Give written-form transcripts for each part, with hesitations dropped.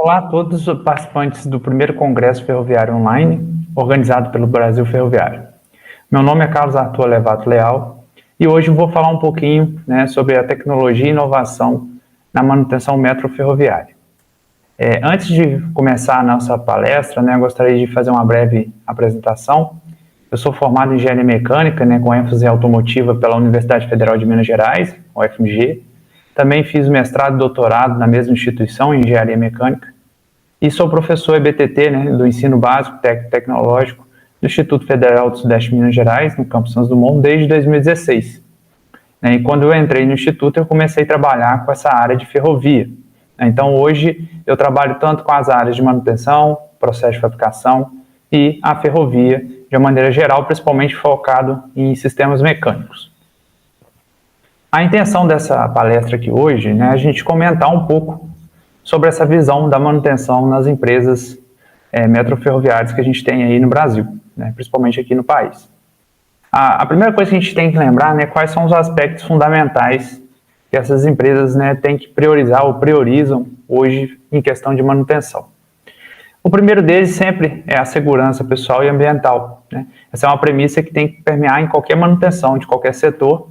Olá a todos os participantes do primeiro Congresso Ferroviário Online, organizado pelo Brasil Ferroviário. Meu nome é Carlos Arthur Levato Leal e hoje eu vou falar um pouquinho sobre a tecnologia e inovação na manutenção metroferroviária. Antes de começar a nossa palestra, eu gostaria de fazer uma breve apresentação. Eu sou formado em Engenharia Mecânica, com ênfase em automotiva pela Universidade Federal de Minas Gerais, UFMG. Também fiz mestrado e doutorado na mesma instituição, em Engenharia Mecânica. E sou professor EBTT, do Ensino Básico Técnico Tecnológico do Instituto Federal do Sudeste de Minas Gerais, no campus Santos Dumont, desde 2016. E quando eu entrei no Instituto, eu comecei a trabalhar com essa área de ferrovia. Então, hoje, eu trabalho tanto com as áreas de manutenção, processo de fabricação e a ferrovia, de uma maneira geral, principalmente focado em sistemas mecânicos. A intenção dessa palestra aqui hoje é a gente comentar um pouco sobre essa visão da manutenção nas empresas metroferroviárias que a gente tem aí no Brasil, principalmente aqui no país. A primeira coisa que a gente tem que lembrar quais são os aspectos fundamentais que essas empresas têm que priorizar ou priorizam hoje em questão de manutenção. O primeiro deles sempre é a segurança pessoal e ambiental. Essa é uma premissa que tem que permear em qualquer manutenção de qualquer setor.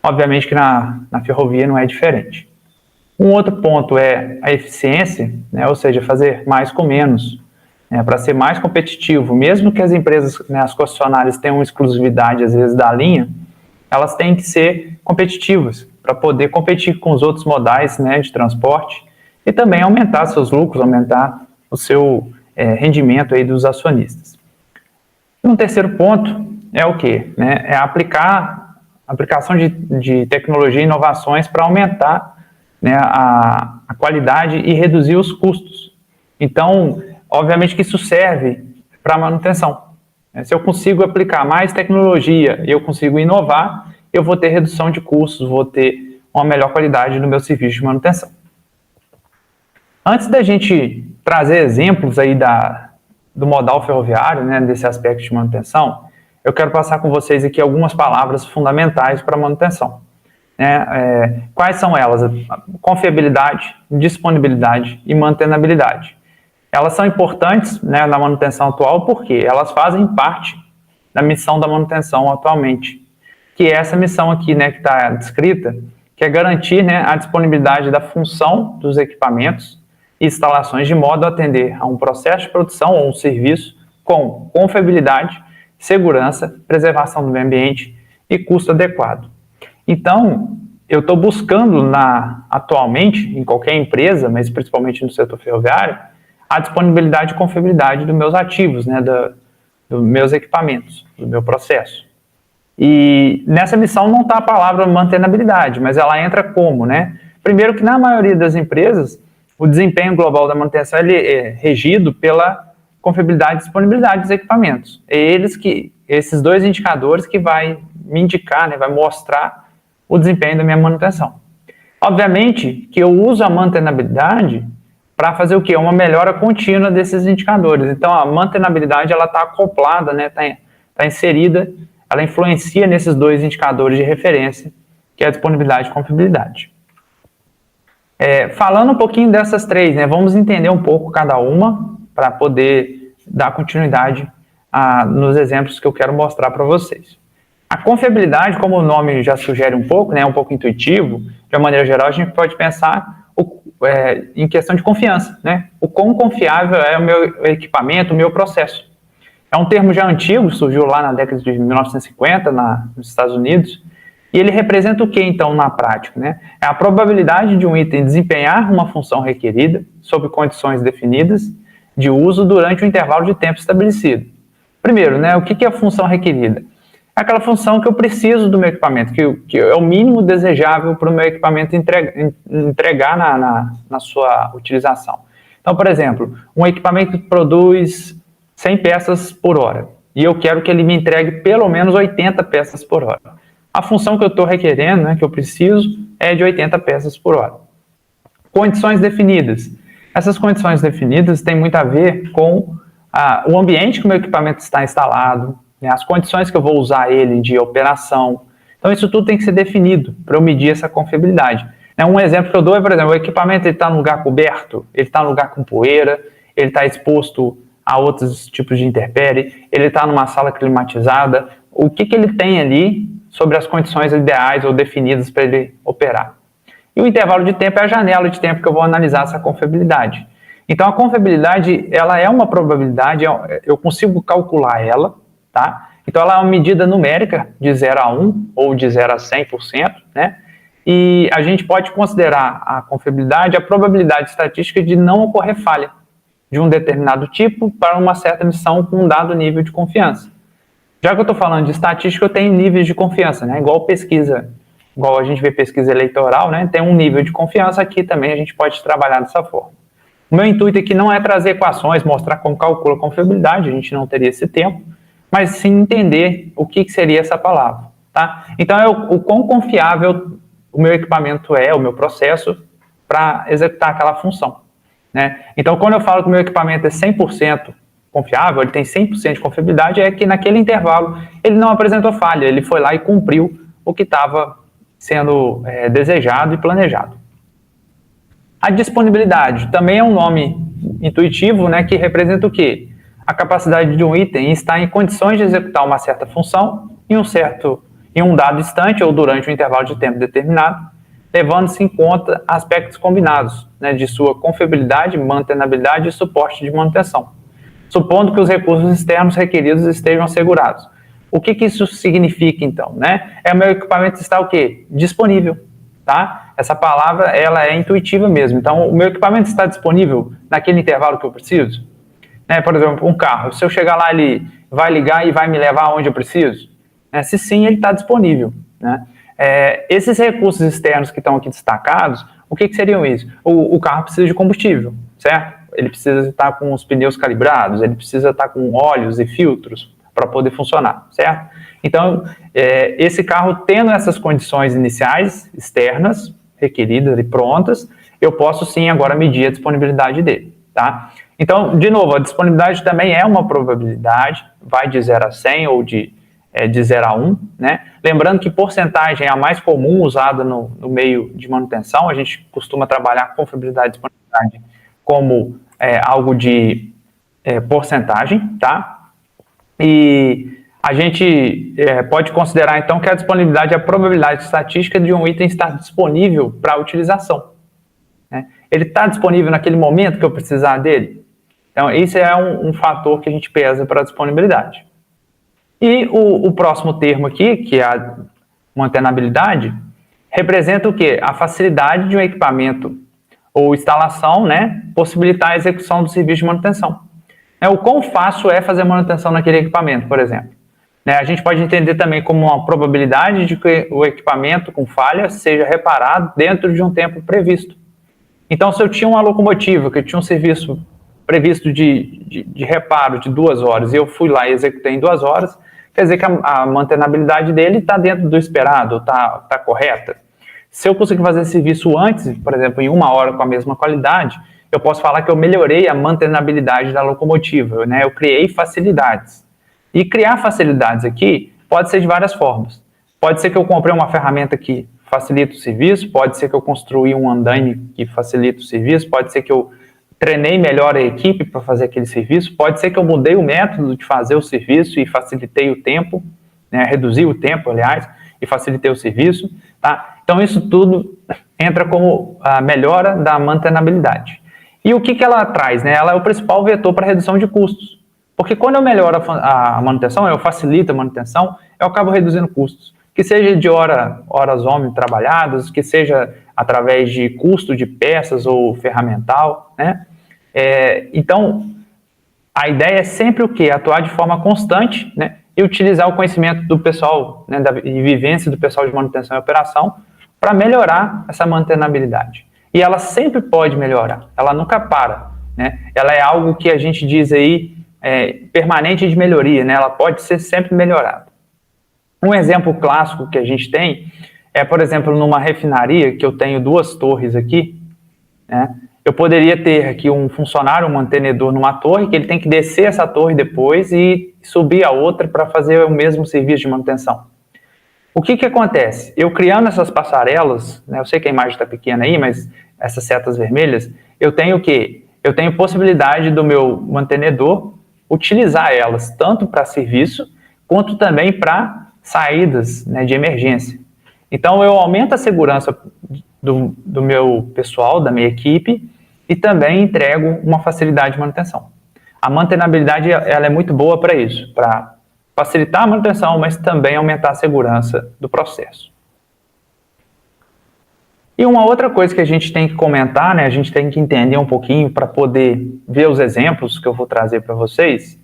Obviamente que na ferrovia não é diferente. Um outro ponto é a eficiência, ou seja, fazer mais com menos, para ser mais competitivo. Mesmo que as empresas, as concessionárias tenham exclusividade, às vezes, da linha, elas têm que ser competitivas para poder competir com os outros modais de transporte e também aumentar seus lucros, aumentar o seu rendimento aí dos acionistas. E um terceiro ponto é o quê? É a aplicação de tecnologia e inovações para aumentar a qualidade e reduzir os custos. Então, obviamente que isso serve para a manutenção. Se eu consigo aplicar mais tecnologia e eu consigo inovar, eu vou ter redução de custos, vou ter uma melhor qualidade no meu serviço de manutenção. Antes da gente trazer exemplos aí do modal ferroviário, desse aspecto de manutenção, eu quero passar com vocês aqui algumas palavras fundamentais para a manutenção. Quais são elas? Confiabilidade, disponibilidade e mantenabilidade. Elas são importantes na manutenção atual porque elas fazem parte da missão da manutenção atualmente, que é essa missão aqui que está descrita, que é garantir a disponibilidade da função dos equipamentos e instalações de modo a atender a um processo de produção ou um serviço com confiabilidade, segurança, preservação do meio ambiente e custo adequado. Então, eu estou buscando atualmente, em qualquer empresa, mas principalmente no setor ferroviário, a disponibilidade e confiabilidade dos meus ativos, dos meus equipamentos, do meu processo. E nessa missão não está a palavra mantenabilidade, mas ela entra como, Primeiro que na maioria das empresas, o desempenho global da manutenção ele é regido pela confiabilidade e disponibilidade dos equipamentos. Esses dois indicadores que vai me indicar, vai mostrar o desempenho da minha manutenção. Obviamente que eu uso a mantenabilidade para fazer o quê? Uma melhora contínua desses indicadores. Então, a mantenabilidade está acoplada, está inserida, ela influencia nesses dois indicadores de referência, que é a disponibilidade e confiabilidade. Falando um pouquinho dessas três, vamos entender um pouco cada uma, para poder dar continuidade nos exemplos que eu quero mostrar para vocês. A confiabilidade, como o nome já sugere um pouco, é um pouco intuitivo, de uma maneira geral, a gente pode pensar em questão de confiança, O quão confiável é o meu equipamento, o meu processo. É um termo já antigo, surgiu lá na década de 1950, nos Estados Unidos, e ele representa o que, então, na prática? É a probabilidade de um item desempenhar uma função requerida, sob condições definidas, de uso durante um intervalo de tempo estabelecido. Primeiro, o que é a função requerida? É aquela função que eu preciso do meu equipamento, que é o mínimo desejável para o meu equipamento entregar na sua utilização. Então, por exemplo, um equipamento que produz 100 peças por hora, e eu quero que ele me entregue pelo menos 80 peças por hora. A função que eu estou requerendo, que eu preciso, é de 80 peças por hora. Condições definidas. Essas condições definidas têm muito a ver com o ambiente que o meu equipamento está instalado, as condições que eu vou usar ele de operação. Então, isso tudo tem que ser definido para eu medir essa confiabilidade. Um exemplo que eu dou é, por exemplo, o equipamento está no lugar coberto, ele está no lugar com poeira, ele está exposto a outros tipos de intempérie, ele está numa sala climatizada. O que ele tem ali sobre as condições ideais ou definidas para ele operar? E o intervalo de tempo é a janela de tempo que eu vou analisar essa confiabilidade. Então, a confiabilidade, ela é uma probabilidade, eu consigo calcular ela, tá? Então, ela é uma medida numérica de 0 a 1 ou de 0 a 100%, né? E a gente pode considerar a confiabilidade a probabilidade estatística de não ocorrer falha de um determinado tipo para uma certa missão com um dado nível de confiança. Já que eu estou falando de estatística, eu tenho níveis de confiança, né? Igual pesquisa, igual a gente vê pesquisa eleitoral, né? Tem um nível de confiança, aqui também a gente pode trabalhar dessa forma. O meu intuito aqui não é trazer equações, mostrar como calcula a confiabilidade, a gente não teria esse tempo, mas sim entender o que seria essa palavra, tá? Então, o quão confiável o meu equipamento é, o meu processo, para executar aquela função, né? Então, quando eu falo que o meu equipamento é 100% confiável, ele tem 100% de confiabilidade, é que naquele intervalo ele não apresentou falha, ele foi lá e cumpriu o que estava sendo desejado e planejado. A disponibilidade também é um nome intuitivo, né, que representa o quê? A capacidade de um item estar em condições de executar uma certa função em um dado instante ou durante um intervalo de tempo determinado, levando-se em conta aspectos combinados, né, de sua confiabilidade, mantenabilidade e suporte de manutenção, supondo que os recursos externos requeridos estejam assegurados. O que isso significa, então, né? É o meu equipamento estar o quê? Disponível, tá? Essa palavra, ela é intuitiva mesmo. Então, o meu equipamento está disponível naquele intervalo que eu preciso? Né? Por exemplo, um carro, se eu chegar lá, ele vai ligar e vai me levar aonde eu preciso? Se sim, ele está disponível, né? Esses recursos externos que estão aqui destacados, o que seriam isso? O carro precisa de combustível, certo? Ele precisa estar com os pneus calibrados, ele precisa estar com óleos e filtros para poder funcionar, certo? Então, esse carro tendo essas condições iniciais, externas, requeridas e prontas, eu posso sim agora medir a disponibilidade dele, tá? Então, de novo, a disponibilidade também é uma probabilidade, vai de 0 a 100 ou de 0 a 1, né? Lembrando que porcentagem é a mais comum usada no meio de manutenção, a gente costuma trabalhar com confiabilidade e disponibilidade como algo de porcentagem, tá? E a gente pode considerar, então, que a disponibilidade é a probabilidade estatística de um item estar disponível para utilização, né? Ele está disponível naquele momento que eu precisar dele? Então, esse é um fator que a gente pesa para a disponibilidade. E o próximo termo aqui, que é a mantenabilidade, representa o quê? A facilidade de um equipamento ou instalação, né, possibilitar a execução do serviço de manutenção. O quão fácil é fazer manutenção naquele equipamento, por exemplo. A gente pode entender também como uma probabilidade de que o equipamento com falha seja reparado dentro de um tempo previsto. Então, se eu tinha uma locomotiva que tinha um serviço previsto de reparo de 2 horas e eu fui lá e executei em 2 horas, quer dizer que a mantenabilidade dele está dentro do esperado, está correta. Se eu conseguir fazer esse serviço antes, por exemplo, em 1 hora com a mesma qualidade, eu posso falar que eu melhorei a mantenabilidade da locomotiva, né? Eu criei facilidades. E criar facilidades aqui pode ser de várias formas. Pode ser que eu comprei uma ferramenta que facilita o serviço, pode ser que eu construí um andaime que facilita o serviço, pode ser que eu treinei melhor a equipe para fazer aquele serviço, pode ser que eu mudei o método de fazer o serviço e facilitei o tempo, né? Reduzi o tempo, aliás, e facilitei o serviço, tá? Então, isso tudo entra como a melhora da mantenabilidade. E o que ela traz, né? Ela é o principal vetor para redução de custos. Porque quando eu melhoro a manutenção, eu facilito a manutenção, eu acabo reduzindo custos. Que seja de horas homem trabalhadas, que seja através de custo de peças ou ferramental, né? Então, a ideia é sempre o quê? Atuar de forma constante, né? E utilizar o conhecimento do pessoal, né, e vivência do pessoal de manutenção e operação para melhorar essa mantenabilidade. E ela sempre pode melhorar, ela nunca para, né? Ela é algo que a gente diz aí permanente de melhoria, né? Ela pode ser sempre melhorada. Um exemplo clássico que a gente tem é, por exemplo, numa refinaria, que eu tenho 2 torres aqui, né? Eu poderia ter aqui um funcionário, um mantenedor numa torre, que ele tem que descer essa torre depois e subir a outra para fazer o mesmo serviço de manutenção. O que acontece? Eu criando essas passarelas, né, eu sei que a imagem está pequena aí, mas essas setas vermelhas, eu tenho o quê? Eu tenho possibilidade do meu mantenedor utilizar elas tanto para serviço, quanto também para saídas, né, de emergência. Então, eu aumento a segurança do meu pessoal, da minha equipe, e também entrego uma facilidade de manutenção. A mantenabilidade ela é muito boa para isso, para facilitar a manutenção, mas também aumentar a segurança do processo. E uma outra coisa que a gente tem que comentar, né, a gente tem que entender um pouquinho para poder ver os exemplos que eu vou trazer para vocês,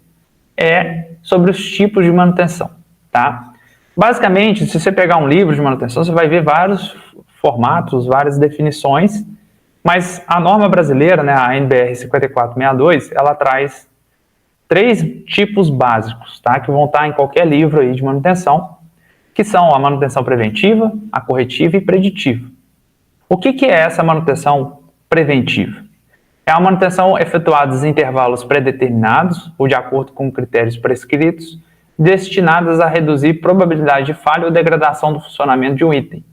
é sobre os tipos de manutenção, tá? Basicamente, se você pegar um livro de manutenção, você vai ver vários formatos, várias definições, mas a norma brasileira, né, a NBR 5462, ela traz 3 tipos básicos, tá, que vão estar em qualquer livro aí de manutenção, que são a manutenção preventiva, a corretiva e preditiva. O que é essa manutenção preventiva? É a manutenção efetuada em intervalos pré-determinados ou de acordo com critérios prescritos, destinadas a reduzir probabilidade de falha ou degradação do funcionamento de um item.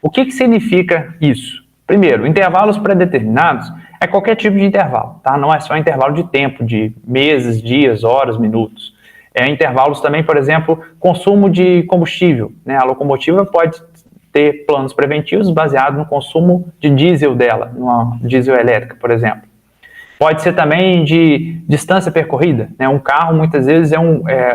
O que significa isso? Primeiro, intervalos pré-determinados é qualquer tipo de intervalo, tá? Não é só intervalo de tempo, de meses, dias, horas, minutos. É intervalos também, por exemplo, consumo de combustível, né? A locomotiva pode ter planos preventivos baseados no consumo de diesel dela, numa diesel elétrica, por exemplo. Pode ser também de distância percorrida, né? Um carro, muitas vezes,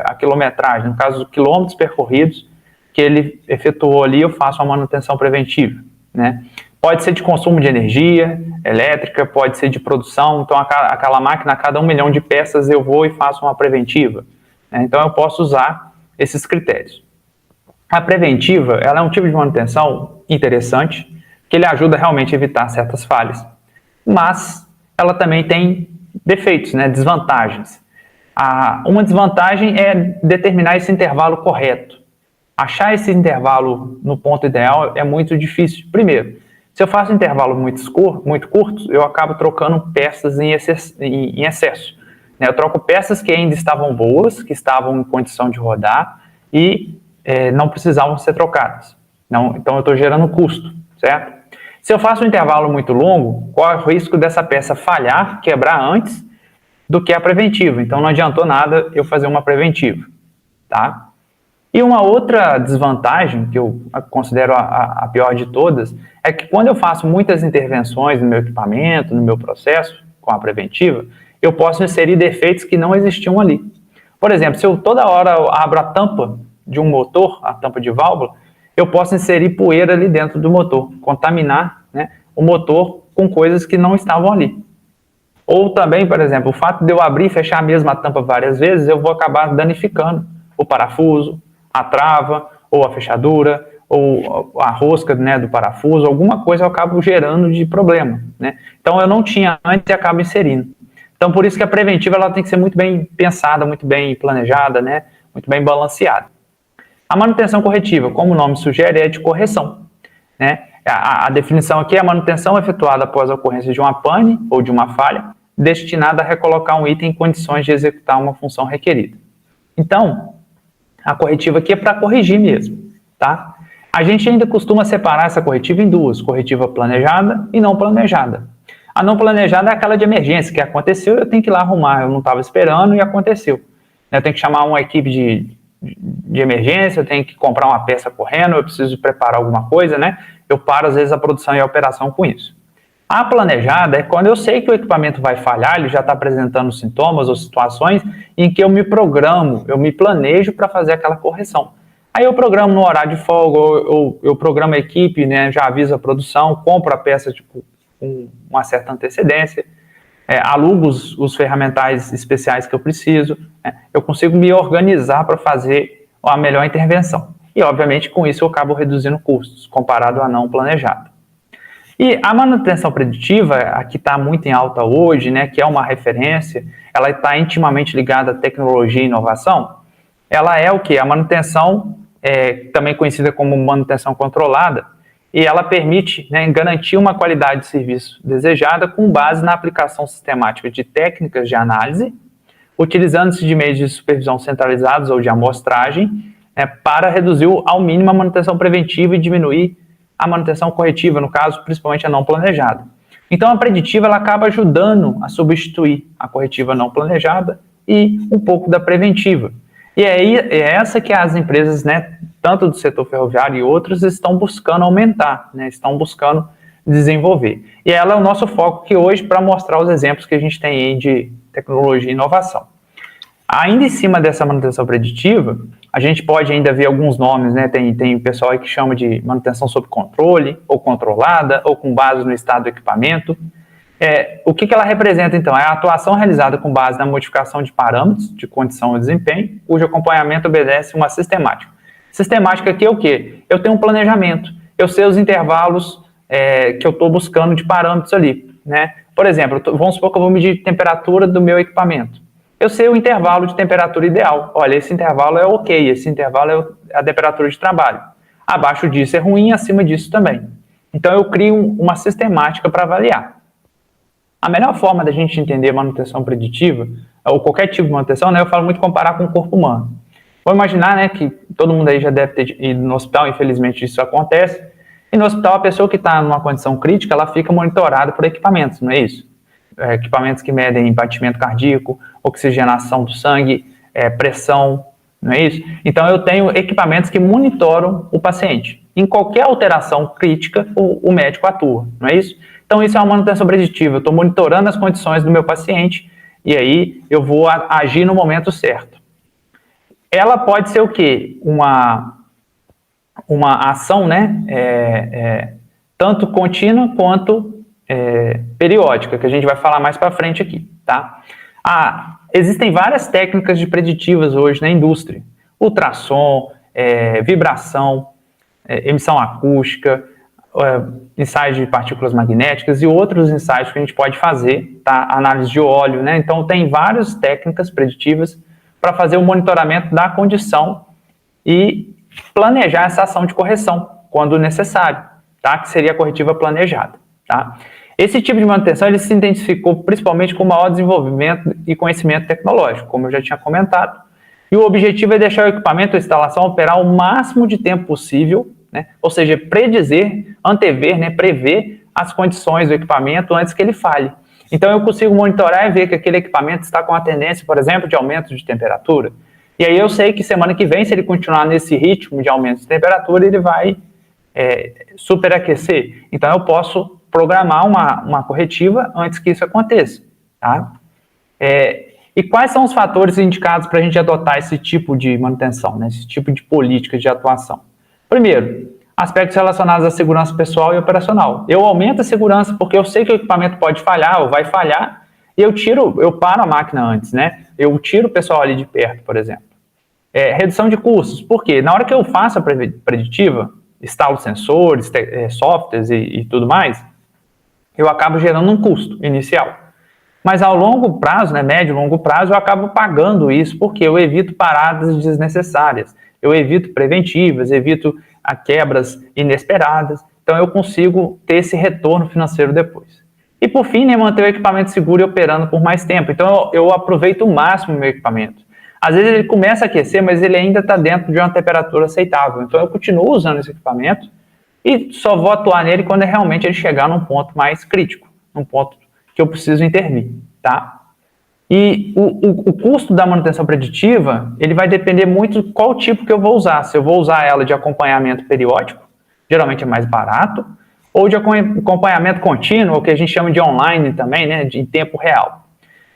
a quilometragem, no caso, quilômetros percorridos que ele efetuou ali, eu faço uma manutenção preventiva, né? Pode ser de consumo de energia elétrica, pode ser de produção, então aquela máquina, a cada 1 milhão de peças, eu vou e faço uma preventiva, né? Então eu posso usar esses critérios. A preventiva, ela é um tipo de manutenção interessante, que ele ajuda realmente a evitar certas falhas, mas ela também tem defeitos, né, desvantagens. Uma desvantagem é determinar esse intervalo correto. Achar esse intervalo no ponto ideal é muito difícil. Primeiro, se eu faço intervalos muito curtos, eu acabo trocando peças em excesso. Eu troco peças que ainda estavam boas, que estavam em condição de rodar e não precisavam ser trocadas. Então eu estou gerando custo, certo? Se eu faço um intervalo muito longo, corre o risco dessa peça falhar, quebrar antes do que a preventiva. Então não adiantou nada eu fazer uma preventiva, tá? E uma outra desvantagem, que eu considero a pior de todas, é que quando eu faço muitas intervenções no meu equipamento, no meu processo, com a preventiva, eu posso inserir defeitos que não existiam ali. Por exemplo, se eu toda hora abro a tampa de um motor, a tampa de válvula, eu posso inserir poeira ali dentro do motor, contaminar, né, o motor com coisas que não estavam ali. Ou também, por exemplo, o fato de eu abrir e fechar a mesma tampa várias vezes, eu vou acabar danificando o parafuso, a trava, ou a fechadura, ou a rosca, né, do parafuso, alguma coisa eu acabo gerando de problema, né? Então eu não tinha antes e acabo inserindo. Então por isso que a preventiva ela tem que ser muito bem pensada, muito bem planejada, né, muito bem balanceada. A manutenção corretiva, como o nome sugere, é de correção, né? A definição aqui é a manutenção efetuada após a ocorrência de uma pane ou de uma falha, destinada a recolocar um item em condições de executar uma função requerida. Então, a corretiva aqui é para corrigir mesmo, tá? A gente ainda costuma separar essa corretiva em duas, corretiva planejada e não planejada. A não planejada é aquela de emergência, que aconteceu, eu tenho que ir lá arrumar, eu não estava esperando e aconteceu. Eu tenho que chamar uma equipe de emergência, eu tenho que comprar uma peça correndo, eu preciso preparar alguma coisa, né? Eu paro, às vezes, a produção e a operação com isso. A planejada é quando eu sei que o equipamento vai falhar, ele já está apresentando sintomas ou situações em que eu me programo, eu me planejo para fazer aquela correção. Aí eu programo no horário de folga, ou eu programo a equipe, né, já aviso a produção, compro a peça com uma certa antecedência, alugo os ferramentais especiais que eu preciso, né, eu consigo me organizar para fazer a melhor intervenção. E, obviamente, com isso eu acabo reduzindo custos, comparado a não planejado. E a manutenção preditiva, a que está muito em alta hoje, né, que é uma referência, ela está intimamente ligada à tecnologia e inovação, ela é o quê? A manutenção, também conhecida como manutenção controlada, e ela permite, né, garantir uma qualidade de serviço desejada com base na aplicação sistemática de técnicas de análise, utilizando-se de meios de supervisão centralizados ou de amostragem, para reduzir ao mínimo a manutenção preventiva e diminuir a manutenção corretiva, no caso, principalmente a não planejada. Então, a preditiva ela acaba ajudando a substituir a corretiva não planejada e um pouco da preventiva. E aí, é essa que as empresas, né, tanto do setor ferroviário e outros, estão buscando aumentar, né, estão buscando desenvolver. E ela é o nosso foco aqui hoje para mostrar os exemplos que a gente tem aí de tecnologia e inovação. Ainda em cima dessa manutenção preditiva, a gente pode ainda ver alguns nomes, né? Tem pessoal aí que chama de manutenção sob controle, ou controlada, ou com base no estado do equipamento. O que ela representa, então? É a atuação realizada com base na modificação de parâmetros de condição e desempenho, cujo acompanhamento obedece uma sistemática. Sistemática aqui é o quê? Eu tenho um planejamento, eu sei os intervalos que eu estou buscando de parâmetros ali, né? Por exemplo, vamos supor que eu vou medir a temperatura do meu equipamento. Eu sei o intervalo de temperatura ideal. Olha, esse intervalo é ok, esse intervalo é a temperatura de trabalho. Abaixo disso é ruim, acima disso também. Então, eu crio uma sistemática para avaliar. A melhor forma da gente entender manutenção preditiva, ou qualquer tipo de manutenção, né, eu falo muito comparar com o corpo humano. Vou imaginar, né, que todo mundo aí já deve ter ido no hospital, infelizmente isso acontece, e no hospital a pessoa que está numa condição crítica, ela fica monitorada por equipamentos, não é isso? Equipamentos que medem batimento cardíaco, oxigenação do sangue, pressão, não é isso? Então, eu tenho equipamentos que monitoram o paciente. Em qualquer alteração crítica, o médico atua, não é isso? Então, isso é uma manutenção preditiva. Eu estou monitorando as condições do meu paciente e aí eu vou agir no momento certo. Ela pode ser o quê? Uma ação, né? Tanto contínua quanto periódica, que a gente vai falar mais para frente aqui, tá? Existem várias técnicas de preditivas hoje na indústria. Ultrassom, vibração, emissão acústica, ensaios de partículas magnéticas e outros ensaios que a gente pode fazer, tá? Análise de óleo, né? Então, tem várias técnicas preditivas para fazer o monitoramento da condição e planejar essa ação de correção, quando necessário, tá? Que seria a corretiva planejada, tá? Esse tipo de manutenção ele se identificou principalmente com maior desenvolvimento e conhecimento tecnológico, como eu já tinha comentado. E o objetivo é deixar o equipamento ou instalação operar o máximo de tempo possível, né? Ou seja, predizer, antever, né? Prever as condições do equipamento antes que ele falhe. Então eu consigo monitorar e ver que aquele equipamento está com a tendência, por exemplo, de aumento de temperatura. E aí eu sei que semana que vem, se ele continuar nesse ritmo de aumento de temperatura, ele vai superaquecer. Então eu posso programar uma corretiva antes que isso aconteça, tá? E quais são os fatores indicados para a gente adotar esse tipo de manutenção, né? Esse tipo de política de atuação? Primeiro, aspectos relacionados à segurança pessoal e operacional. Eu aumento a segurança porque eu sei que o equipamento pode falhar ou vai falhar e eu paro a máquina antes, né? Eu tiro o pessoal ali de perto, por exemplo. Redução de custos, por quê? Na hora que eu faço a preditiva, instalo sensores, softwares e tudo mais, eu acabo gerando um custo inicial. Mas ao longo prazo, né, médio e longo prazo, eu acabo pagando isso porque eu evito paradas desnecessárias, eu evito preventivas, evito quebras inesperadas, então eu consigo ter esse retorno financeiro depois. E por fim, né, manter o equipamento seguro e operando por mais tempo. Então eu aproveito o máximo o meu equipamento. Às vezes ele começa a aquecer, mas ele ainda está dentro de uma temperatura aceitável. Então eu continuo usando esse equipamento e só vou atuar nele quando realmente ele chegar num ponto mais crítico, num ponto que eu preciso intervir, tá? E o custo da manutenção preditiva, ele vai depender muito de qual tipo que eu vou usar. Se eu vou usar ela de acompanhamento periódico, geralmente é mais barato, ou de acompanhamento contínuo, o que a gente chama de online também, né, em tempo real.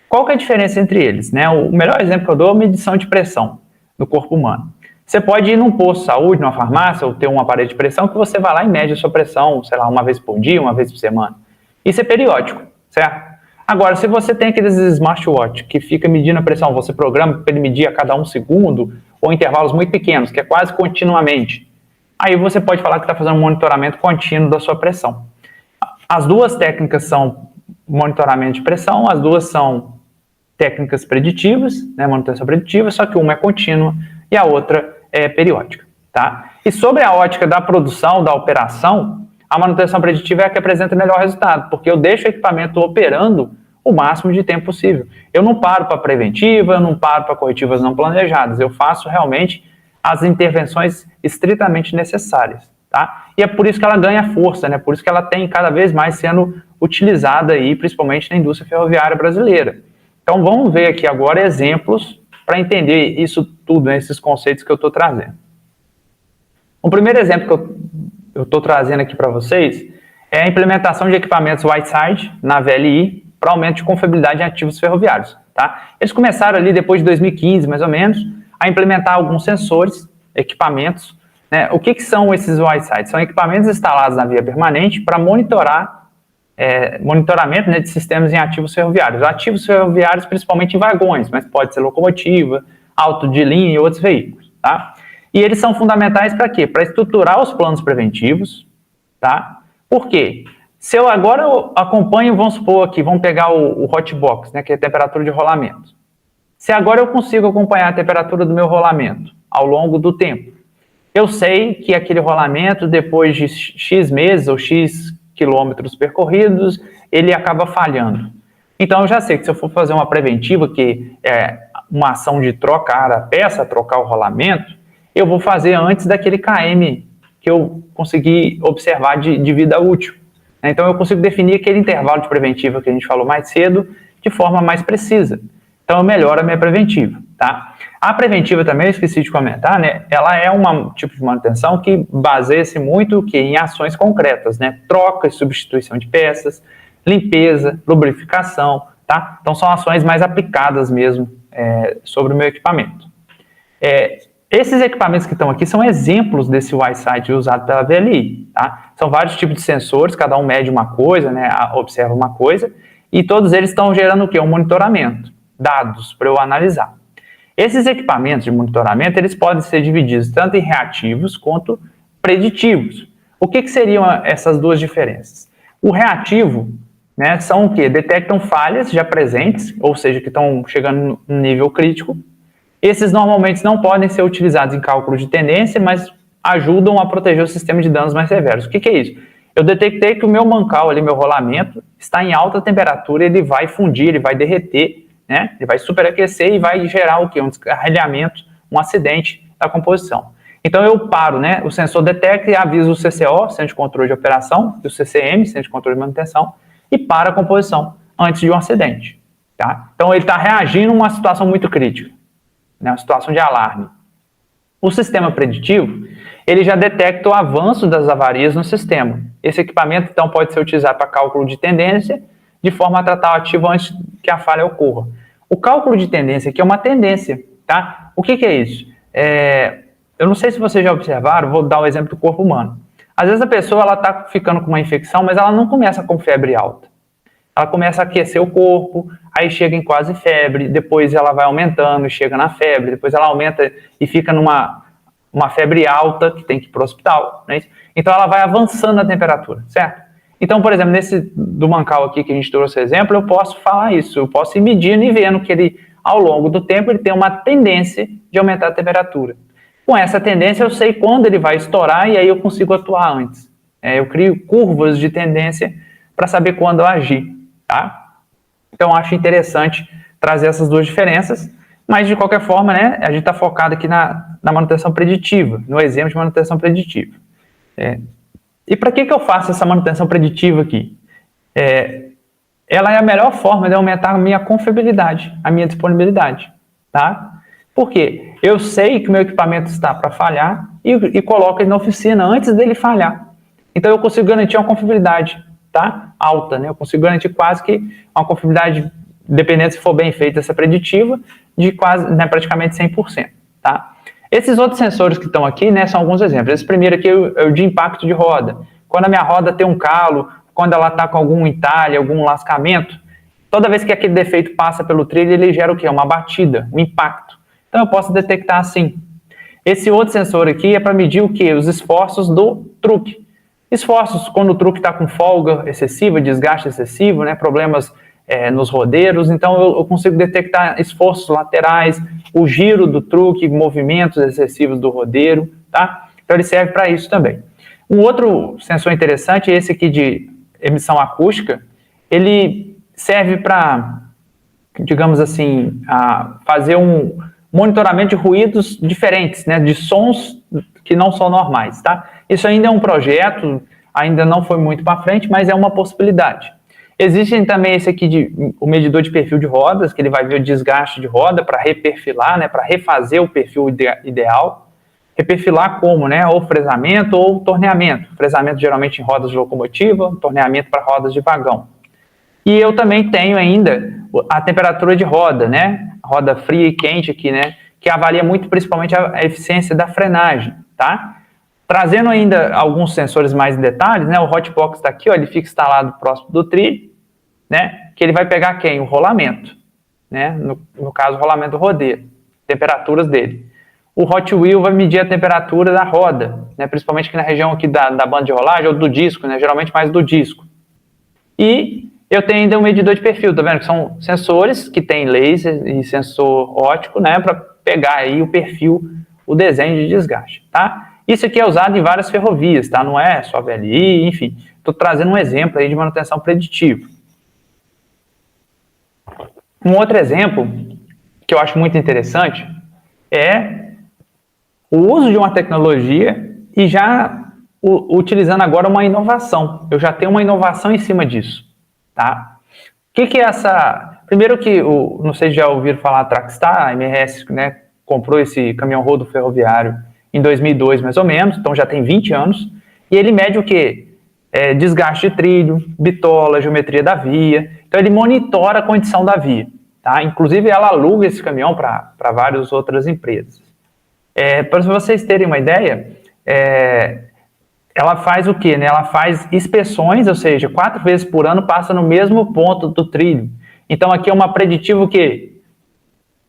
Qual que é a diferença entre eles, né? O melhor exemplo que eu dou é a medição de pressão no corpo humano. Você pode ir num posto de saúde, numa farmácia, ou ter um aparelho de pressão que você vai lá e mede a sua pressão, sei lá, uma vez por dia, uma vez por semana. Isso é periódico, certo? Agora, se você tem aqueles smartwatch que fica medindo a pressão, você programa para ele medir a cada 1 segundo, ou intervalos muito pequenos, que é quase continuamente, aí você pode falar que está fazendo um monitoramento contínuo da sua pressão. As duas técnicas são monitoramento de pressão, as duas são técnicas preditivas, né, manutenção preditiva, só que uma é contínua e a outra é periódica, tá? E sobre a ótica da produção, da operação, a manutenção preditiva é a que apresenta melhor resultado, porque eu deixo o equipamento operando o máximo de tempo possível. Eu não paro para preventiva, eu não paro para corretivas não planejadas, eu faço realmente as intervenções estritamente necessárias, tá? E é por isso que ela ganha força, né? Por isso que ela tem cada vez mais sendo utilizada aí, principalmente na indústria ferroviária brasileira. Então vamos ver aqui agora exemplos para entender isso tudo, né, esses conceitos que eu estou trazendo. O primeiro exemplo que eu estou trazendo aqui para vocês é a implementação de equipamentos Whiteside na VLI para aumento de confiabilidade em ativos ferroviários, tá? Eles começaram ali depois de 2015, mais ou menos, a implementar alguns sensores, equipamentos, né? O que são esses Whiteside? São equipamentos instalados na via permanente para monitoramento, né, de sistemas em ativos ferroviários. Ativos ferroviários principalmente em vagões, mas pode ser locomotiva, auto de linha e outros veículos, tá? E eles são fundamentais para quê? Para estruturar os planos preventivos, tá? Por quê? Se eu agora acompanho, vamos supor aqui, vamos pegar o hotbox, né, que é a temperatura de rolamento. Se agora eu consigo acompanhar a temperatura do meu rolamento ao longo do tempo, eu sei que aquele rolamento, depois de X meses ou X quilômetros percorridos, ele acaba falhando. Então eu já sei que se eu for fazer uma preventiva, que é uma ação de trocar a peça, trocar o rolamento, eu vou fazer antes daquele KM que eu consegui observar de vida útil. Então eu consigo definir aquele intervalo de preventiva que a gente falou mais cedo de forma mais precisa. Então eu melhoro a minha preventiva, tá? A preventiva também, eu esqueci de comentar, né? Ela é um tipo de manutenção que baseia-se muito em ações concretas, né? Troca e substituição de peças, limpeza, lubrificação, tá? Então são ações mais aplicadas mesmo sobre o meu equipamento. Esses equipamentos que estão aqui são exemplos desse Whiteside usado pela VLI, tá? São vários tipos de sensores, cada um mede uma coisa, né? Observa uma coisa, e todos eles estão gerando o quê? Um monitoramento, dados para eu analisar. Esses equipamentos de monitoramento, eles podem ser divididos tanto em reativos quanto preditivos. O que seriam essas duas diferenças? O reativo, né, são o quê? Detectam falhas já presentes, ou seja, que estão chegando no nível crítico. Esses normalmente não podem ser utilizados em cálculo de tendência, mas ajudam a proteger o sistema de danos mais severos. O que é isso? Eu detectei que o meu mancal, ali, meu rolamento, está em alta temperatura, ele vai fundir, ele vai derreter, né? Ele vai superaquecer e vai gerar o quê? Um descarrilhamento, um acidente da composição. Então eu paro, né? O sensor detecta e avisa o CCO, Centro de Controle de Operação, e o CCM, Centro de Controle de Manutenção, e para a composição antes de um acidente, tá? Então ele está reagindo a uma situação muito crítica, né? Uma situação de alarme. O sistema preditivo, ele já detecta o avanço das avarias no sistema. Esse equipamento, então, pode ser utilizado para cálculo de tendência, de forma a tratar o ativo antes que a falha ocorra. O cálculo de tendência aqui é uma tendência, tá? O que é isso? Eu não sei se vocês já observaram, vou dar o exemplo do corpo humano. Às vezes a pessoa está ficando com uma infecção, mas ela não começa com febre alta. Ela começa a aquecer o corpo, aí chega em quase febre, depois ela vai aumentando e chega na febre, depois ela aumenta e fica numa febre alta, que tem que ir para o hospital, não é isso? Então ela vai avançando a temperatura, certo? Então, por exemplo, nesse do mancal aqui que a gente trouxe exemplo, eu posso falar isso, eu posso ir medindo e vendo que ele, ao longo do tempo, ele tem uma tendência de aumentar a temperatura. Com essa tendência, eu sei quando ele vai estourar e aí eu consigo atuar antes. Eu crio curvas de tendência para saber quando eu agir, tá? Então, acho interessante trazer essas duas diferenças, mas, de qualquer forma, né, a gente está focado aqui na manutenção preditiva, no exemplo de manutenção preditiva. E para que eu faço essa manutenção preditiva aqui? Ela é a melhor forma de aumentar a minha confiabilidade, a minha disponibilidade, tá? Por quê? Eu sei que o meu equipamento está para falhar e coloco ele na oficina antes dele falhar. Então, eu consigo garantir uma confiabilidade, tá? Alta, né? Eu consigo garantir quase que uma confiabilidade, dependendo se for bem feita essa preditiva, de quase, né, praticamente 100%, tá? Esses outros sensores que estão aqui, né, são alguns exemplos. Esse primeiro aqui é o de impacto de roda. Quando a minha roda tem um calo, quando ela está com algum entalhe, algum lascamento, toda vez que aquele defeito passa pelo trilho, ele gera o quê? Uma batida, um impacto. Então eu posso detectar assim. Esse outro sensor aqui é para medir o quê? Os esforços do truque. Esforços quando o truque está com folga excessiva, desgaste excessivo, né, problemas nos rodeiros, então eu consigo detectar esforços laterais, o giro do truque, movimentos excessivos do rodeiro, tá? Então ele serve para isso também. Um outro sensor interessante é esse aqui de emissão acústica. Ele serve para, digamos assim, fazer monitoramento de ruídos diferentes, né, de sons que não são normais, tá? Isso ainda é um projeto, ainda não foi muito para frente, mas é uma possibilidade. Existem também esse aqui, o medidor de perfil de rodas, que ele vai ver o desgaste de roda para reperfilar, né, para refazer o perfil ideal. Reperfilar como, né, ou fresamento ou torneamento. Fresamento geralmente em rodas de locomotiva, torneamento para rodas de vagão. E eu também tenho ainda a temperatura de roda, né, roda fria e quente aqui, né, que avalia muito principalmente a eficiência da frenagem, tá? Trazendo ainda alguns sensores mais em detalhes, né, o hotbox está aqui, ó, ele fica instalado próximo do trilho, né, que ele vai pegar quem? O rolamento, né, no caso o rolamento do rodeiro, temperaturas dele. O Hot Wheel vai medir a temperatura da roda, né, principalmente aqui na região aqui da banda de rolagem ou do disco, né, geralmente mais do disco. E eu tenho ainda um medidor de perfil, tá vendo? Que são sensores que tem laser e sensor óptico, né, para pegar aí o perfil, o desenho de desgaste, tá? Isso aqui é usado em várias ferrovias, tá? Não é só VLI, enfim. Estou trazendo um exemplo aí de manutenção preditiva. Um outro exemplo que eu acho muito interessante é o uso de uma tecnologia e já utilizando agora uma inovação. Eu já tenho uma inovação em cima disso, tá? O que é essa... Primeiro que, não sei se já ouviram falar, a Trackstar, a MRS, né, comprou esse caminhão rodo ferroviário em 2002, mais ou menos, então já tem 20 anos, e ele mede o quê? Desgaste de trilho, bitola, geometria da via, então ele monitora a condição da via, tá? Inclusive ela aluga esse caminhão para várias outras empresas. Para vocês terem uma ideia, ela faz o quê? Né? Ela faz inspeções, ou seja, 4 vezes por ano passa no mesmo ponto do trilho. Então aqui é uma preditiva o quê?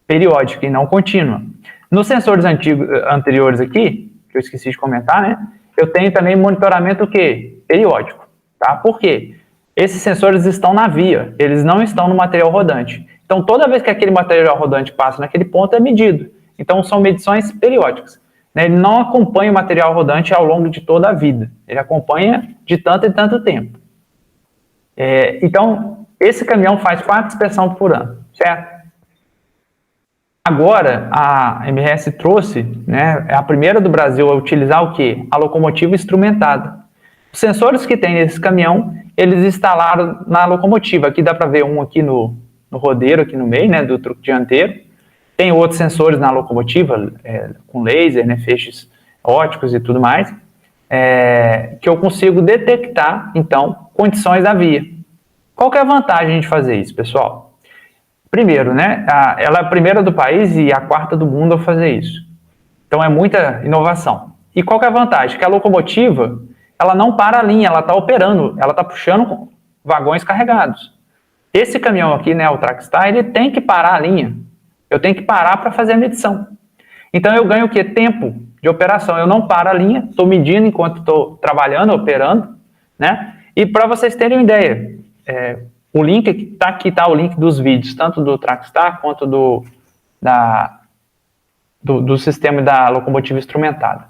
Periódica e não contínua. Nos sensores anteriores aqui, que eu esqueci de comentar, né? Eu tenho também monitoramento o quê? Periódico, tá? Por quê? Esses sensores estão na via, eles não estão no material rodante. Então toda vez que aquele material rodante passa naquele ponto é medido. Então são medições periódicas. Ele não acompanha o material rodante ao longo de toda a vida. Ele acompanha de tanto em tanto tempo. Então, esse caminhão faz 4 inspeções por ano, certo? Agora, a MRS trouxe, né, é a primeira do Brasil a utilizar o quê? A locomotiva instrumentada. Os sensores que tem nesse caminhão, eles instalaram na locomotiva. Aqui dá para ver um aqui no rodeiro, aqui no meio, né, do truque dianteiro. Tem outros sensores na locomotiva, com laser, né, feixes ópticos e tudo mais, que eu consigo detectar, então, condições da via. Qual que é a vantagem de fazer isso, pessoal? Primeiro, né, ela é a primeira do país e a 4ª do mundo a fazer isso. Então, é muita inovação. E qual que é a vantagem? Que a locomotiva, ela não para a linha, ela está operando, ela está puxando vagões carregados. Esse caminhão aqui, né, o Trackstar, ele tem que parar a linha. Eu tenho que parar para fazer a medição. Então, eu ganho o quê? Tempo de operação. Eu não paro a linha, estou medindo enquanto estou trabalhando, operando, né? E para vocês terem uma ideia, o link está aqui, tá o link dos vídeos, tanto do Trackstar quanto do sistema da locomotiva instrumentada.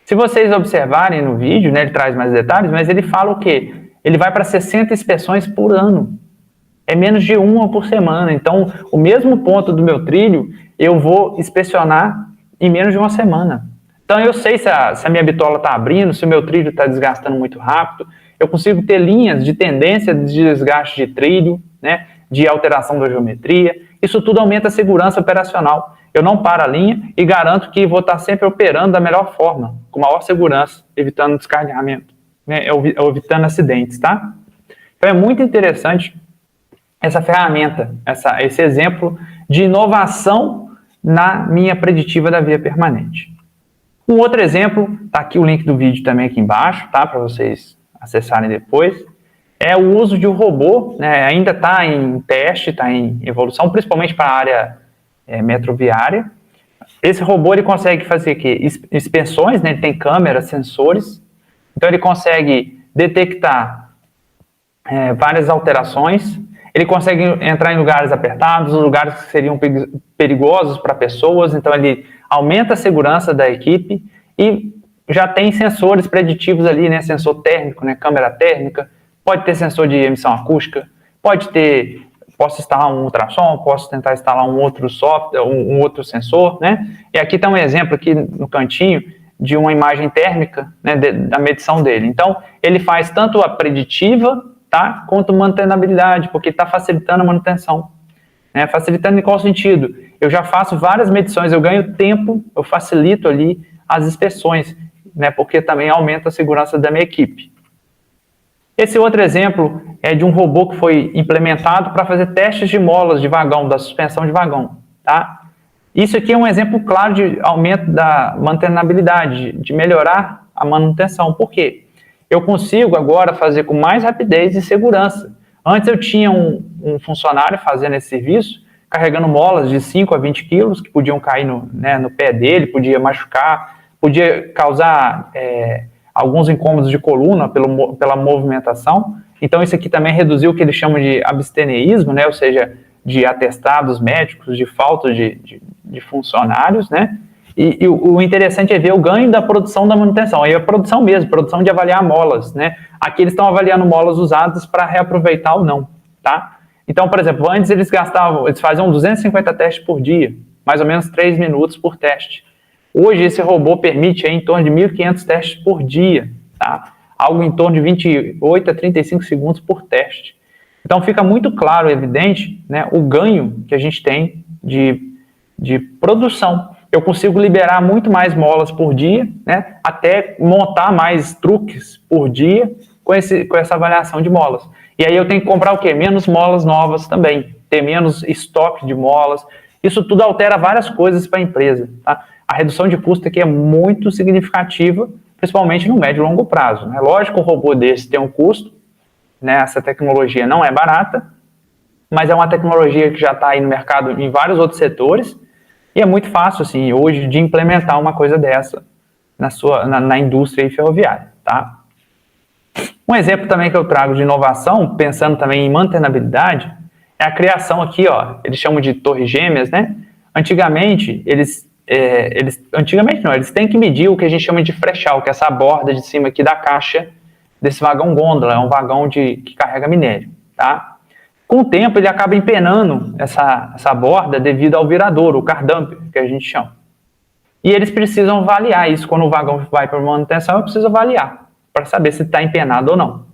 Se vocês observarem no vídeo, né, ele traz mais detalhes, mas ele fala o quê? Ele vai para 60 inspeções por ano. É menos de 1 por semana. Então, o mesmo ponto do meu trilho, eu vou inspecionar em menos de 1 semana. Então, eu sei se a minha bitola está abrindo, se o meu trilho está desgastando muito rápido. Eu consigo ter linhas de tendência de desgaste de trilho, né, de alteração da geometria. Isso tudo aumenta a segurança operacional. Eu não paro a linha e garanto que vou estar sempre operando da melhor forma, com maior segurança, evitando descarregamento, né, evitando acidentes, tá? Então, é muito interessante essa ferramenta, esse exemplo de inovação na minha preditiva da via permanente. Um outro exemplo, tá aqui o link do vídeo também aqui embaixo, tá, para vocês acessarem depois, é o uso de um robô, né, ainda está em teste, está em evolução, principalmente para a área metroviária. Esse robô ele consegue fazer quê? Inspeções, né, ele tem câmeras, sensores, então ele consegue detectar várias alterações. Ele consegue entrar em lugares apertados, lugares que seriam perigosos para pessoas, então ele aumenta a segurança da equipe e já tem sensores preditivos ali, né, sensor térmico, né, câmera térmica, pode ter sensor de emissão acústica, pode ter Posso instalar um ultrassom, posso tentar instalar um outro software, um outro sensor, né? E aqui está um exemplo aqui no cantinho de uma imagem térmica, né, da medição dele. Então, ele faz tanto a preditiva, tá, quanto mantenabilidade, porque está facilitando a manutenção. Né? Facilitando em qual sentido? Eu já faço várias medições, eu ganho tempo, eu facilito ali as inspeções, né, porque também aumenta a segurança da minha equipe. Esse outro exemplo é de um robô que foi implementado para fazer testes de molas de vagão, da suspensão de vagão, tá? Isso aqui é um exemplo claro de aumento da mantenabilidade, de melhorar a manutenção. Por quê? Eu consigo agora fazer com mais rapidez e segurança. Antes eu tinha um funcionário fazendo esse serviço, carregando molas de 5 a 20 quilos, que podiam cair no pé dele, podia machucar, podia causar alguns incômodos de coluna pela movimentação. Então isso aqui também reduziu o que eles chamam de absteneísmo, né? Ou seja, de atestados médicos, de falta de funcionários, né? E o interessante é ver o ganho da produção da manutenção. Aí a produção mesmo, produção de avaliar molas, né? Aqui eles estão avaliando molas usadas para reaproveitar ou não, tá? Então, por exemplo, antes eles faziam 250 testes por dia, mais ou menos 3 minutos por teste. Hoje esse robô permite em torno de 1.500 testes por dia, tá? Algo em torno de 28 a 35 segundos por teste. Então fica muito claro, evidente, né, o ganho que a gente tem de produção. Eu consigo liberar muito mais molas por dia, né, até montar mais truques por dia com essa avaliação de molas. E aí eu tenho que comprar o quê? Menos molas novas também, ter menos estoque de molas. Isso tudo altera várias coisas para a empresa, tá? A redução de custo aqui é muito significativa, principalmente no médio e longo prazo, né? Lógico, um robô desse tem um custo, né? Essa tecnologia não é barata, mas é uma tecnologia que já está aí no mercado em vários outros setores, e é muito fácil, assim, hoje, de implementar uma coisa dessa na indústria ferroviária, tá? Um exemplo também que eu trago de inovação, pensando também em mantenabilidade, é a criação aqui, ó, eles chamam de torres gêmeas, né? Antigamente, eles têm que medir o que a gente chama de frechal, que é essa borda de cima aqui da caixa desse vagão gôndola, é um vagão que carrega minério, tá? Com o tempo, ele acaba empenando essa borda devido ao virador, o car dumper, que a gente chama. E eles precisam avaliar isso. Quando o vagão vai para manutenção, eu preciso avaliar, para saber se está empenado ou não.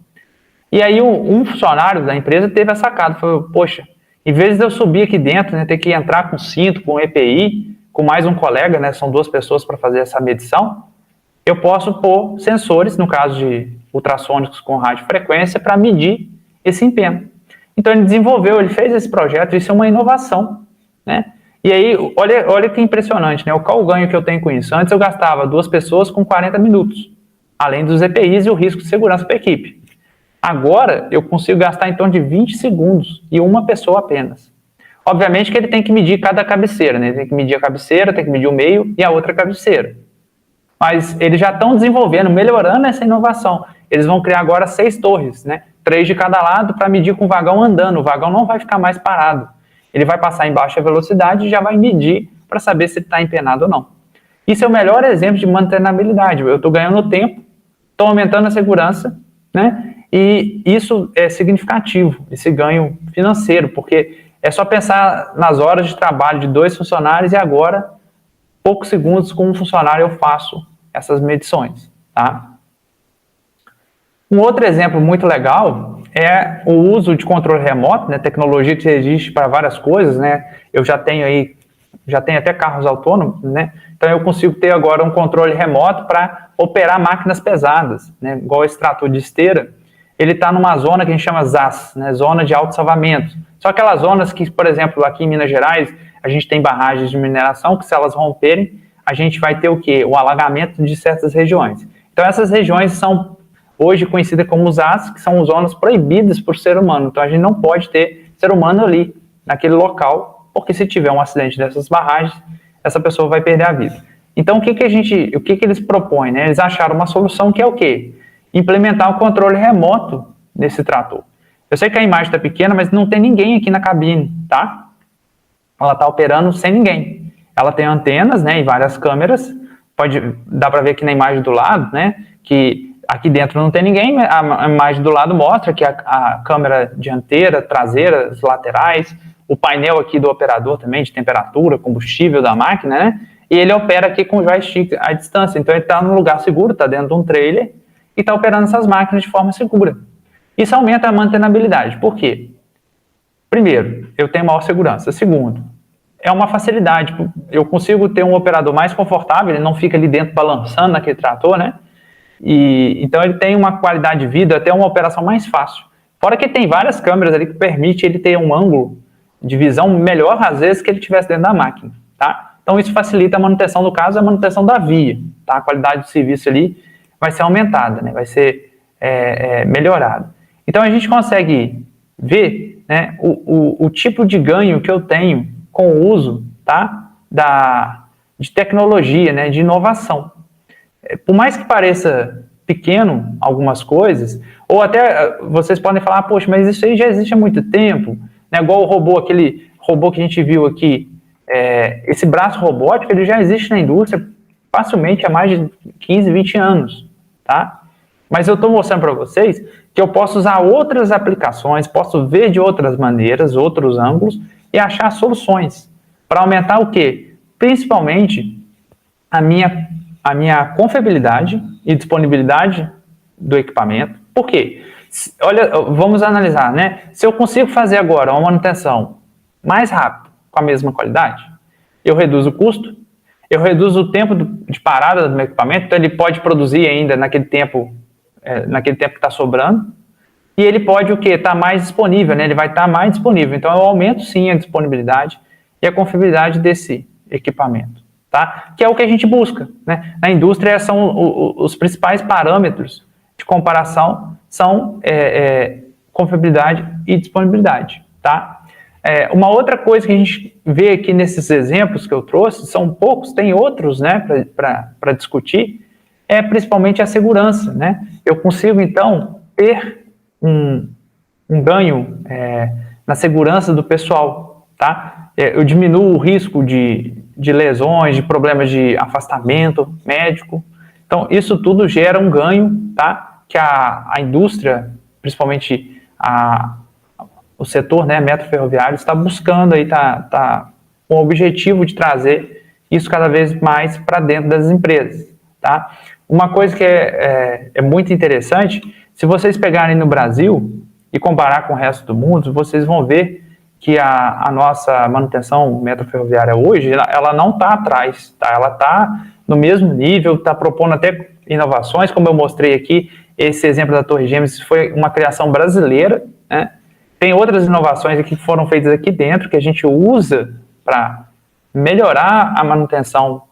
E aí um funcionário da empresa teve a sacada, falou, poxa, em vez de eu subir aqui dentro, né, ter que entrar com cinto, com EPI, com mais um colega, né, são 2 pessoas para fazer essa medição, eu posso pôr sensores, no caso de ultrassônicos com radiofrequência, para medir esse empenho. Então ele fez esse projeto, isso é uma inovação, né? E aí, olha que impressionante, né? Qual o ganho que eu tenho com isso? Antes eu gastava 2 pessoas com 40 minutos, além dos EPIs e o risco de segurança para a equipe. Agora, eu consigo gastar em torno de 20 segundos e uma pessoa apenas. Obviamente que ele tem que medir cada cabeceira, né? Ele tem que medir a cabeceira, tem que medir o meio e a outra cabeceira. Mas eles já estão desenvolvendo, melhorando essa inovação. Eles vão criar agora 6 torres, né? 3 de cada lado para medir com o vagão andando. O vagão não vai ficar mais parado. Ele vai passar em baixa velocidade e já vai medir para saber se está empenado ou não. Isso é o melhor exemplo de mantenabilidade. Eu estou ganhando tempo, estou aumentando a segurança, né? E isso é significativo, esse ganho financeiro, porque é só pensar nas horas de trabalho de 2 funcionários e agora, poucos segundos com um funcionário eu faço essas medições, tá? Um outro exemplo muito legal é o uso de controle remoto, né? Tecnologia que existe para várias coisas, né? Eu já tenho até carros autônomos, né? Então eu consigo ter agora um controle remoto para operar máquinas pesadas, né? Igual esse trator de esteira, ele está numa zona que a gente chama ZAS, né? Zona de autossalvamento. São aquelas zonas que, por exemplo, aqui em Minas Gerais, a gente tem barragens de mineração que, se elas romperem, a gente vai ter o quê? O alagamento de certas regiões. Então essas regiões são hoje conhecidas como ZAS, que são zonas proibidas por ser humano. Então a gente não pode ter ser humano ali, naquele local, porque se tiver um acidente dessas barragens, essa pessoa vai perder a vida. Então o que eles propõem, né? Eles acharam uma solução que é o quê? Implementar o controle remoto nesse trator. Eu sei que a imagem está pequena, mas não tem ninguém aqui na cabine, tá? Ela está operando sem ninguém. Ela tem antenas, né, e várias câmeras. Dá para ver aqui na imagem do lado, né, que aqui dentro não tem ninguém, a imagem do lado mostra que a câmera dianteira, traseira, as laterais, o painel aqui do operador também, de temperatura, combustível da máquina, né? E ele opera aqui com o joystick à distância. Então, ele está num lugar seguro, está dentro de um trailer e está operando essas máquinas de forma segura. Isso aumenta a mantenabilidade. Por quê? Primeiro, eu tenho maior segurança. Segundo, é uma facilidade. Eu consigo ter um operador mais confortável, ele não fica ali dentro balançando naquele trator, né? Então, ele tem uma qualidade de vida, até uma operação mais fácil. Fora que tem várias câmeras ali que permite ele ter um ângulo de visão melhor, às vezes, que ele estivesse dentro da máquina, tá? Então, isso facilita a manutenção do caso, a manutenção da via, tá? A qualidade do serviço ali vai ser aumentada, né? Vai ser melhorada. Então, a gente consegue ver, né, o tipo de ganho que eu tenho com o uso, tá? De tecnologia, né? De inovação. Por mais que pareça pequeno algumas coisas, ou até vocês podem falar, poxa, mas isso aí já existe há muito tempo, né? Igual o robô, aquele robô que a gente viu aqui, esse braço robótico, ele já existe na indústria facilmente há mais de 15, 20 anos, tá? Mas eu estou mostrando para vocês que eu posso usar outras aplicações, posso ver de outras maneiras, outros ângulos e achar soluções para aumentar o quê? Principalmente a minha confiabilidade e disponibilidade do equipamento. Por quê? Olha, vamos analisar, né? Se eu consigo fazer agora uma manutenção mais rápida, com a mesma qualidade, eu reduzo o custo, eu reduzo o tempo de parada do meu equipamento, então ele pode produzir ainda naquele tempo que está sobrando, e ele pode o quê? Estar mais disponível, né? Ele vai estar mais disponível. Então eu aumento sim a disponibilidade e a confiabilidade desse equipamento, tá? Que é o que a gente busca, né? Na indústria são os principais parâmetros de comparação são confiabilidade e disponibilidade, tá? Uma outra coisa que a gente vê aqui nesses exemplos que eu trouxe, são poucos, tem outros, né, para discutir, principalmente a segurança, né? Eu consigo, então, ter um ganho na segurança do pessoal, tá? Eu diminuo o risco de lesões, de problemas de afastamento médico. Então, isso tudo gera um ganho, tá? Que a indústria, principalmente o setor, né, metroferroviário, está buscando aí, tá com o objetivo de trazer isso cada vez mais para dentro das empresas, tá? Uma coisa que é muito interessante, se vocês pegarem no Brasil e comparar com o resto do mundo, vocês vão ver que a nossa manutenção metroferroviária hoje, ela não está atrás, tá? Ela está no mesmo nível, está propondo até inovações, como eu mostrei aqui, esse exemplo da Torre Gêmeas foi uma criação brasileira, né? Tem outras inovações que foram feitas aqui dentro, que a gente usa para melhorar a manutenção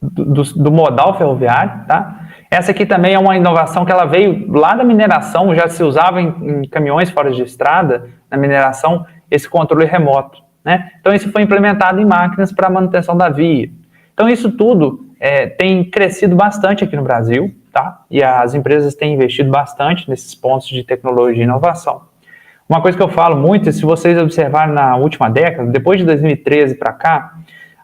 do modal ferroviário, tá? Essa aqui também é uma inovação que ela veio lá da mineração, já se usava em caminhões fora de estrada, na mineração, esse controle remoto, né? Então isso foi implementado em máquinas para manutenção da via. Então isso tudo tem crescido bastante aqui no Brasil, tá? E as empresas têm investido bastante nesses pontos de tecnologia e inovação. Uma coisa que eu falo muito, se vocês observarem na última década, depois de 2013 para cá,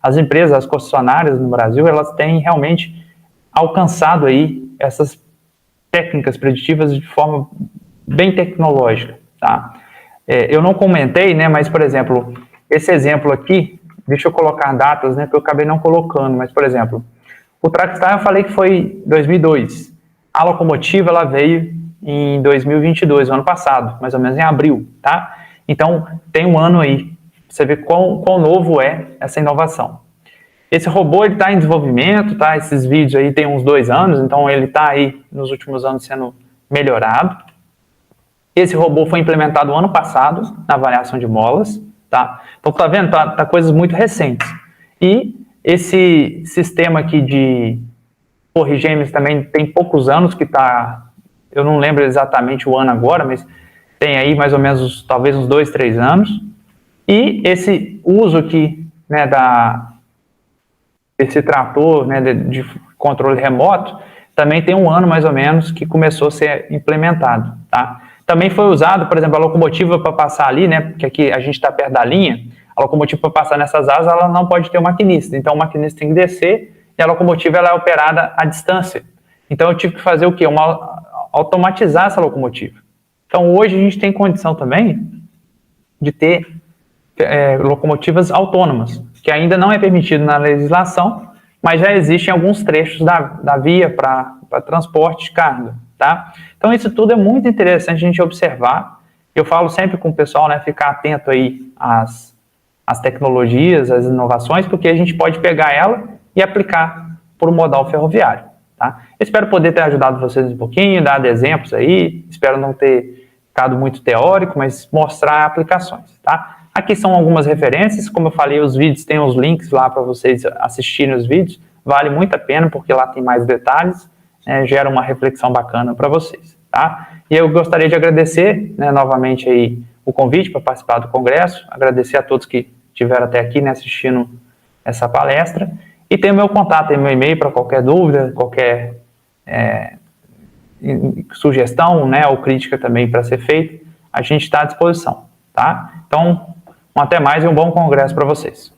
as empresas, as concessionárias no Brasil, elas têm realmente alcançado aí essas técnicas preditivas de forma bem tecnológica, tá? Eu não comentei, né, mas, por exemplo, esse exemplo aqui, deixa eu colocar datas, né, que eu acabei não colocando, mas, por exemplo, o Trackstar eu falei que foi 2002, a locomotiva ela veio em 2022, o ano passado, mais ou menos em abril, tá? Então, tem um ano aí, você vê quão novo é essa inovação. Esse robô está em desenvolvimento, tá? Esses vídeos aí tem uns 2 anos, então ele está aí nos últimos anos sendo melhorado. Esse robô foi implementado ano passado na avaliação de molas, tá? Então tá vendo? Tá coisas muito recentes. E esse sistema aqui de Torre Gêmeas também tem poucos anos que tá, eu não lembro exatamente o ano agora, mas tem aí mais ou menos talvez uns 2, 3 anos. E esse uso aqui, né, desse trator, né, de controle remoto, também tem um ano mais ou menos que começou a ser implementado, tá? Também foi usado, por exemplo, a locomotiva para passar ali, né, porque aqui a gente está perto da linha, a locomotiva para passar nessas asas, ela não pode ter um maquinista, então o maquinista tem que descer e a locomotiva ela é operada à distância. Então eu tive que fazer o quê? Automatizar essa locomotiva. Então hoje a gente tem condição também de ter locomotivas autônomas, que ainda não é permitido na legislação, mas já existem alguns trechos da via para transporte de carga, tá? Então isso tudo é muito interessante a gente observar. Eu falo sempre com o pessoal, né, ficar atento aí às tecnologias, às inovações, porque a gente pode pegar ela e aplicar para o modal ferroviário, tá? Eu espero poder ter ajudado vocês um pouquinho, dado exemplos aí, espero não ter ficado muito teórico, mas mostrar aplicações, tá? Aqui são algumas referências, como eu falei, os vídeos têm os links lá para vocês assistirem os vídeos, vale muito a pena porque lá tem mais detalhes, gera uma reflexão bacana para vocês, tá? E eu gostaria de agradecer, né, novamente aí o convite para participar do congresso, agradecer a todos que estiveram até aqui, né, assistindo essa palestra, e tem o meu contato, tem meu e-mail para qualquer dúvida, qualquer sugestão, né, ou crítica também para ser feita, a gente está à disposição, tá? Então, até mais e um bom congresso para vocês.